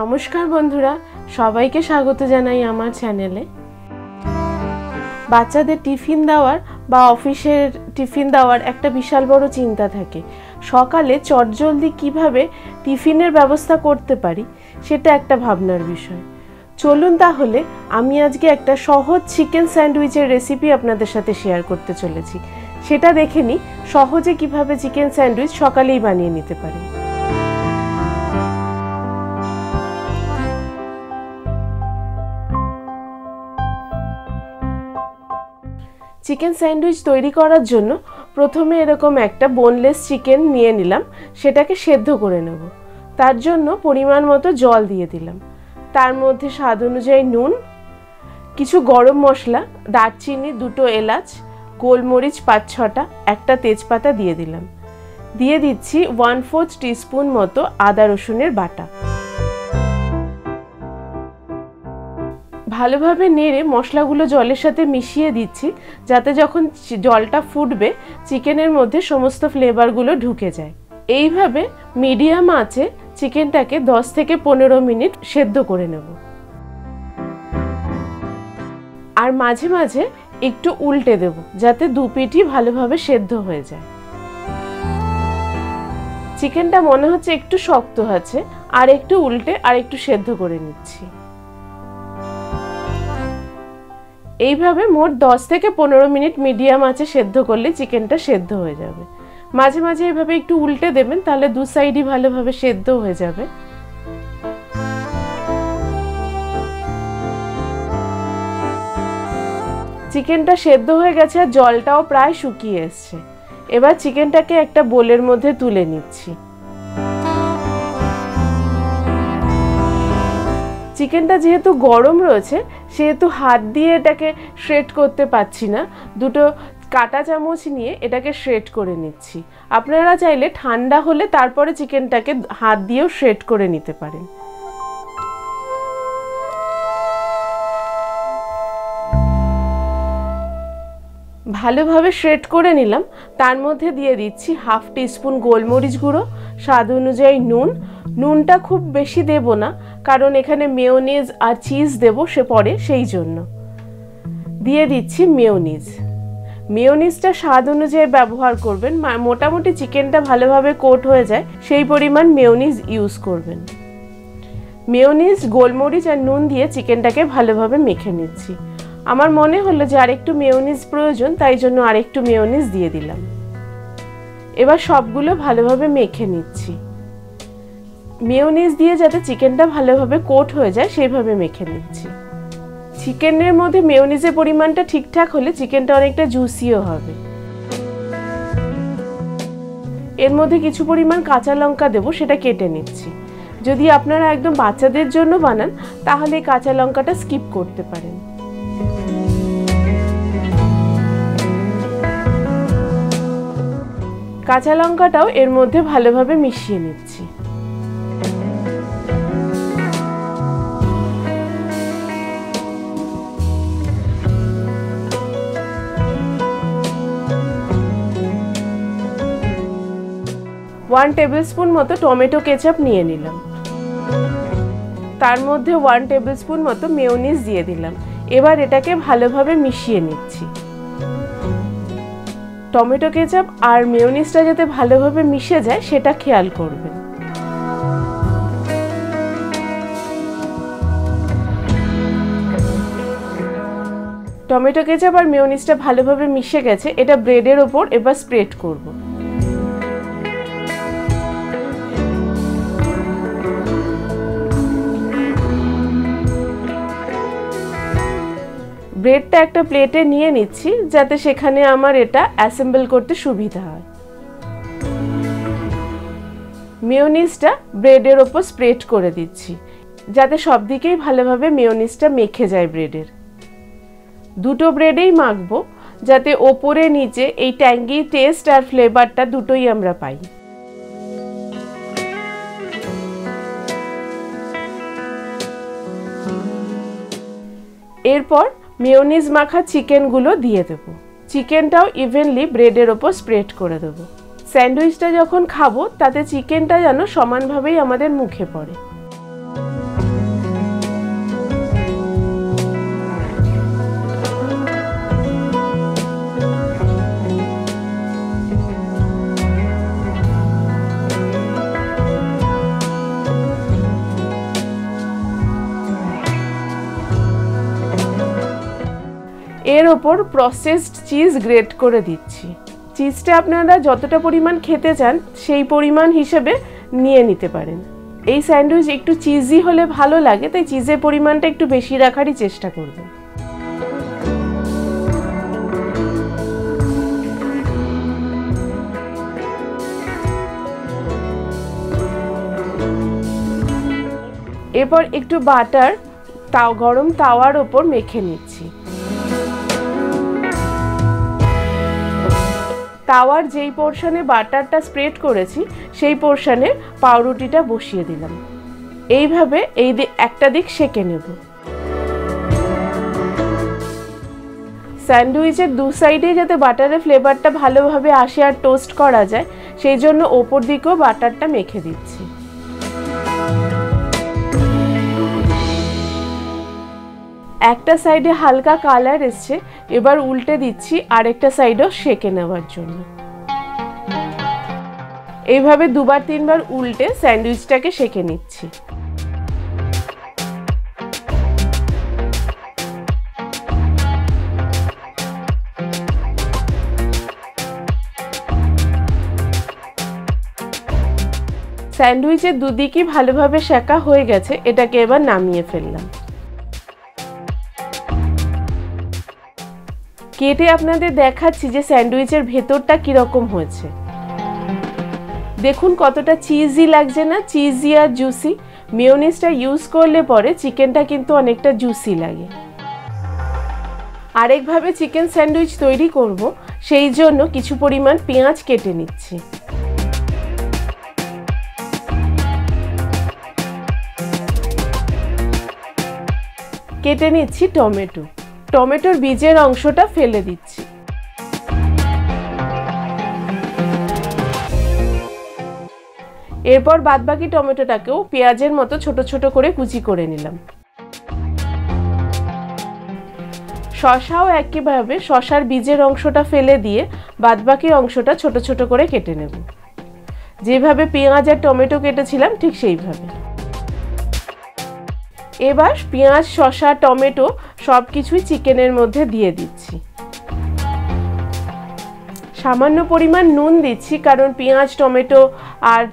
নমস্কার বন্ধুরা, সবাইকে স্বাগত জানাই আমার চ্যানেলে। বাচ্চাদের টিফিন দেওয়ার বা অফিসের টিফিন দেওয়ার একটা বিশাল বড় চিন্তা থাকে। সকালে চটজলদি কিভাবে টিফিনের ব্যবস্থা করতে পারি সেটা একটা ভাবনার বিষয়। চলুন তাহলে আমি আজকে একটা সহজ চিকেন স্যান্ডউইচের রেসিপি আপনাদের সাথে শেয়ার করতে চলেছি। সেটা দেখে নিই সহজে কিভাবে চিকেন স্যান্ডউইচ সকালেই বানিয়ে নিতে পারি। চিকেন স্যান্ডউইচ তৈরি করার জন্য প্রথমে এরকম একটা বোনলেস চিকেন নিয়ে নিলাম, সেটাকে সেদ্ধ করে নেব। তার জন্য পরিমাণ মতো জল দিয়ে দিলাম, তার মধ্যে স্বাদ অনুযায়ী নুন, কিছু গরম মশলা, দারচিনি, 2টো এলাচ, গোলমরিচ 5-6টা, একটা তেজপাতা দিয়ে দিলাম। দিয়ে দিচ্ছি 1/4 টিস্পুন মতো আদা রসুনের বাটা। ভালোভাবে নেড়ে মশলাগুলো জলের সাথে মিশিয়ে দিচ্ছি, যাতে যখন জলটা ফুটবে চিকেনের মধ্যে সমস্ত ফ্লেভারগুলো ঢুকে যায়। এইভাবে মিডিয়াম আঁচে চিকেনটাকে 10 থেকে 15 মিনিট সেদ্ধ করে নেব। আর মাঝে মাঝে একটু উল্টে দেব, যাতে দুপিঠই ভালোভাবে সেদ্ধ হয়ে যায়। চিকেনটা মনে হচ্ছে একটু শক্ত আছে, আর একটু উল্টে আর একটু সেদ্ধ করে নিচ্ছি। এইভাবে মোট 10 থেকে 15 মিনিট মিডিয়াম আঁচে সেদ্ধ করলে চিকেনটা সেদ্ধ হয়ে যাবে। মাঝে মাঝে এইভাবে একটু উল্টে দেবেন, তাহলে দু সাইডই ভালোভাবে সেদ্ধ হয়ে যাবে। চিকেনটা সেদ্ধ হয়ে গেছে আর জলটাও প্রায় শুকিয়ে এসছে। এবার চিকেনটাকে একটা বোলের মধ্যে তুলে নিচ্ছি। চিকেনটা যেহেতু গরম রয়েছে, সেহেতু হাত দিয়ে এটাকে শ্রেড করতে পারছি না। 2টো কাঁটা চামচ নিয়ে এটাকে শ্রেড করে নিচ্ছি। আপনারা চাইলে ঠান্ডা হলে তারপরে চিকেনটাকে হাত দিয়েও শ্রেড করে নিতে পারেন। ভালোভাবে শ্রেড করে নিলাম। তার মধ্যে দিয়ে দিচ্ছি 1/2 টিস্পুন গোলমরিচ গুঁড়ো, স্বাদ অনুযায়ী নুন। নুনটা খুব বেশি দেব না, কারণ এখানে মেয়োনিজ আর চিজ দেব সে পরে, সেই জন্য দিয়ে দিচ্ছি মেয়োনিজ। মেয়োনিজটা স্বাদ অনুযায়ী ব্যবহার করবেন, মোটামুটি চিকেনটা ভালোভাবে কোট হয়ে যায় সেই পরিমাণ মেয়োনিজ ইউজ করবেন। মেয়োনিজ, গোলমরিচ আর নুন দিয়ে চিকেনটাকে ভালোভাবে মেখে নিচ্ছি। আমার মনে হলো যে আরেকটু মেয়োনিজ প্রয়োজন, তাই জন্য আরেকটু মেয়োনিজ দিয়ে দিলাম। এবার সবগুলো ভালোভাবে মেখে নিচ্ছি। মেয়োনিজ দিয়ে যাতে চিকেনটা ভালোভাবে কোট হয়ে যায় সেইভাবে মেখে নিচ্ছি। চিকেনের মধ্যে মেয়োনিজের পরিমাণটা ঠিকঠাক হলে চিকেনটা অনেকটা জুসিও হবে। এর মধ্যে কিছু পরিমাণ কাঁচা লঙ্কা দেবো, সেটা কেটে নিচ্ছি। যদি আপনারা একদম বাচ্চাদের জন্য বানান তাহলে এই কাঁচা লঙ্কাটা স্কিপ করতে পারেন। কাঁচা লঙ্কাটাও এর মধ্যে ভালোভাবে মিশিয়ে নিচ্ছি। ওয়ান টেবিলস্পুন মতো টমেটো কেচাপ নিয়ে নিলাম। তার মধ্যে 1 টেবিলস্পুন মতো মেয়োনিজ দিয়ে দিলাম। এবার এটাকে ভালোভাবে মিশিয়ে নিচ্ছি। টমেটো কেচাপ আর মেয়োনিজটা যাতে ভালোভাবে মিশে যায় সেটা খেয়াল করবেন। টমেটো কেচাপ আর মেয়োনিজটা ভালোভাবে মিশে গেছে, এটা ব্রেডের ওপর এবার স্প্রেড করব। ব্রেডটা একটা প্লেটে নিয়ে নিচ্ছি, যাতে সেখানে আমার এটা অ্যাসেম্বল করতে সুবিধা হয়। মেয়োনিজটা ব্রেডের ওপর স্প্রেড করে দিচ্ছি, যাতে সব দিকেই ভালোভাবে মেয়োনিজটা মেখে যায় ব্রেডের। 2টো ব্রেডেই মাখবো, যাতে ওপরে নিচে এই ট্যাঙ্গি টেস্ট আর ফ্লেভারটা দুটোই আমরা পাই। এরপর মেয়োনিজ মাখা চিকেনগুলো দিয়ে দেবো। চিকেনটাও ইভেনলি ব্রেডের ওপর স্প্রেড করে দেবো। স্যান্ডউইচটা যখন খাবো তাতে চিকেনটা যেন সমানভাবেই আমাদের মুখে পড়ে। ওপর প্রসেসড চিজ গ্রেট করে দিচ্ছি। চিজটা আপনারা যতটা পরিমাণ খেতে চান সেই পরিমাণ হিসেবে নিয়ে নিতে পারেন। এই স্যান্ডউইচ একটু চিজি হলে ভালো লাগে, তাই চিজের পরিমাণটা একটু বেশি রাখারই চেষ্টা করবেন। এরপর একটু বাটার গরম তাওয়ার ওপর মেখে নিচ্ছি। তাওয়ার যেই পোর্শনে বাটারটা স্প্রেড করেছি সেই পোর্শনে পাউরুটিটা বসিয়ে দিলাম। এইভাবে একটা দিক সেঁকে নেব। স্যান্ডউইচের দু সাইডে যাতে বাটারের ফ্লেভারটা ভালোভাবে আসে আর টোস্ট করা যায় সেই জন্য ওপর দিকেও বাটারটা মেখে দিচ্ছি। একটা সাইডে হালকা কালার এসছে, এবার উল্টে দিচ্ছি আরেকটা সাইডও সেঁকে নেওয়ার জন্য। এইভাবে দুবার তিনবার উল্টে স্যান্ডউইচটাকে সেঁকে নিচ্ছি। স্যান্ডউইচের দুদিকই ভালোভাবে সেঁকা হয়ে গেছে, এটাকে এবার নামিয়ে ফেললাম। কেটে আপনাদের দেখাচ্ছি যে স্যান্ডউইচের ভেতরটা কিরকম হয়েছে। দেখুন কতটা চিজি লাগছে না, চিজি আর জুসি। মেয়োনিজটা ইউজ করলে পরে চিকেনটা কিন্তু অনেকটা জুসি লাগে। আরেকভাবে চিকেন স্যান্ডউইচ তৈরি করব, সেই জন্য কিছু পরিমাণ পেঁয়াজ কেটে নিচ্ছি। কেটে নিচ্ছি টমেটো। টমেটোর বীজের অংশটা ফেলে দিচ্ছি। এরপর বাদবাকি টমেটোটাকেও পেঁয়াজের মতো ছোট ছোট করে কুচি করে নিলাম। শসাও একইভাবে শসার বীজের অংশটা ফেলে দিয়ে বাদবাকি অংশটা ছোট ছোট করে কেটে নেব। যেভাবে পেঁয়াজ আর টমেটো কেটেছিলাম ঠিক সেইভাবে। এবার পেঁয়াজ, শসা, টমেটো সবকিছুই চিকেনের মধ্যে দিয়ে দিচ্ছি। সামান্য পরিমাণ নুন দিচ্ছি, কারণ পেঁয়াজ, টমেটো আর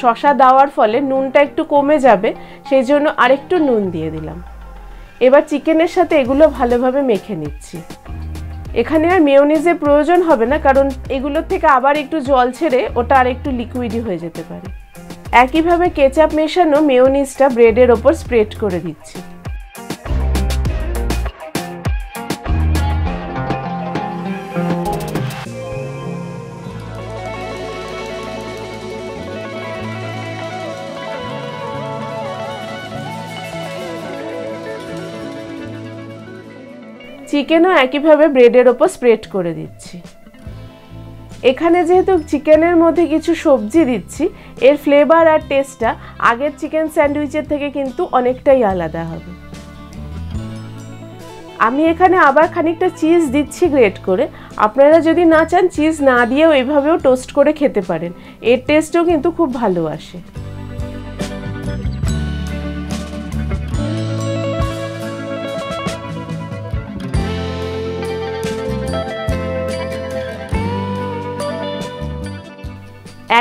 শসা দেওয়ার ফলে নুনটা একটু কমে যাবে, সেই জন্য আরেকটু নুন দিয়ে দিলাম। এবার চিকেনের সাথে এগুলো ভালোভাবে মেখে নিচ্ছি। এখানে আর মেয়োনিজের প্রয়োজন হবে না, কারণ এগুলোর থেকে আবার একটু জল ছেড়ে ওটা আর একটু লিকুইডই হয়ে যেতে পারে। একইভাবে কেচাপ মেশানো মেয়োনিজটা ব্রেডের ওপর স্প্রেড করে দিচ্ছি। চিকেনও একইভাবে ব্রেডের ওপর স্প্রেড করে দিচ্ছি। এখানে যেহেতু চিকেনের মধ্যে কিছু সবজি দিচ্ছি, এর ফ্লেভার আর টেস্টটা আগের চিকেন স্যান্ডউইচের থেকে কিন্তু অনেকটাই আলাদা হবে। আমি এখানে আবার খানিকটা চিজ দিচ্ছি গ্রেট করে। আপনারা যদি না চান চিজ না দিয়েও এভাবেও টোস্ট করে খেতে পারেন, এর টেস্টও কিন্তু খুব ভালো আসে।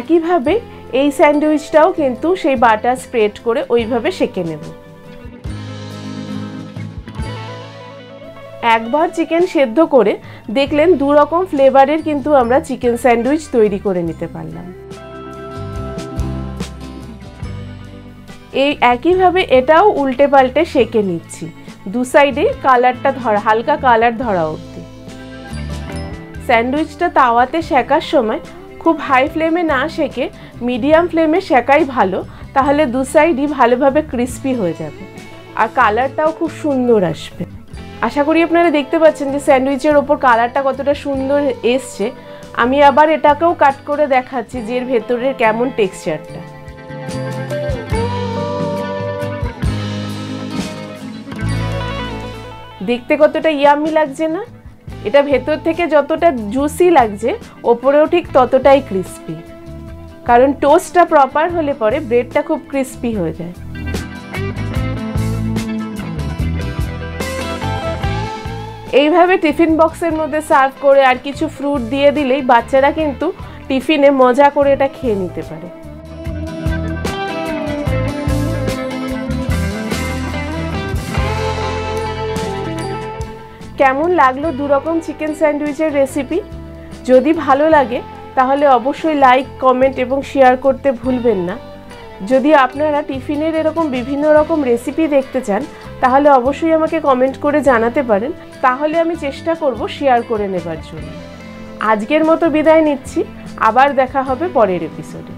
একইভাবে এই স্যান্ডউইচটাও কিন্তু সেই বাটার স্প্রেড করে ওইভাবে সেঁকে নেব। একবার চিকেন সেদ্ধ করে দেখলেন দু রকম ফ্লেভারের কিন্তু আমরা চিকেন স্যান্ডউইচ তৈরি করে নিতে পারলাম। এই একইভাবে এটাও উল্টে পাল্টে সেঁকে নিচ্ছি, দু সাইডে কালারটা হালকা কালার ধরা অবধি। স্যান্ডউইচটা তাওয়াতে সেঁকার সময় খুব হাই ফ্লেমে না সেঁকে মিডিয়াম ফ্লেমে সেঁকাই ভালো, তাহলে দু সাইডই ভালোভাবে ক্রিস্পি হয়ে যাবে আর কালারটাও খুব সুন্দর আসবে। আশা করি আপনারা দেখতে পাচ্ছেন যে স্যান্ডউইচের ওপর কালারটা কতটা সুন্দর এসছে। আমি আবার এটাকেও কাট করে দেখাচ্ছি যে এর ভেতরের কেমন টেক্সচারটা। দেখতে কতটা ইয়াম্মি লাগছে না? এটা ভেতর থেকে যতটা জুসি লাগছে ওপরেও ঠিক ততটাই ক্রিস্পি, কারণ টোস্টটা প্রপার হলে পরে ব্রেডটা খুব ক্রিস্পি হয়ে যায়। এইভাবে টিফিন বক্সের মধ্যে সার্ভ করে আর কিছু ফ্রুট দিয়ে দিলেই বাচ্চারা কিন্তু টিফিনে মজা করে এটা খেয়ে নিতে পারে। কেমন লাগলো দুরকম চিকেন স্যান্ডউইচের রেসিপি? যদি ভালো লাগে তাহলে অবশ্যই লাইক, কমেন্ট এবং শেয়ার করতে ভুলবেন না। যদি আপনারা টিফিনের এরকম বিভিন্ন রকম রেসিপি দেখতে চান তাহলে অবশ্যই আমাকে কমেন্ট করে জানাতে পারেন, তাহলে আমি চেষ্টা করব শেয়ার করে নেবার জন্য। আজকের মতো বিদায় নিচ্ছি, আবার দেখা হবে পরের এপিসোডে।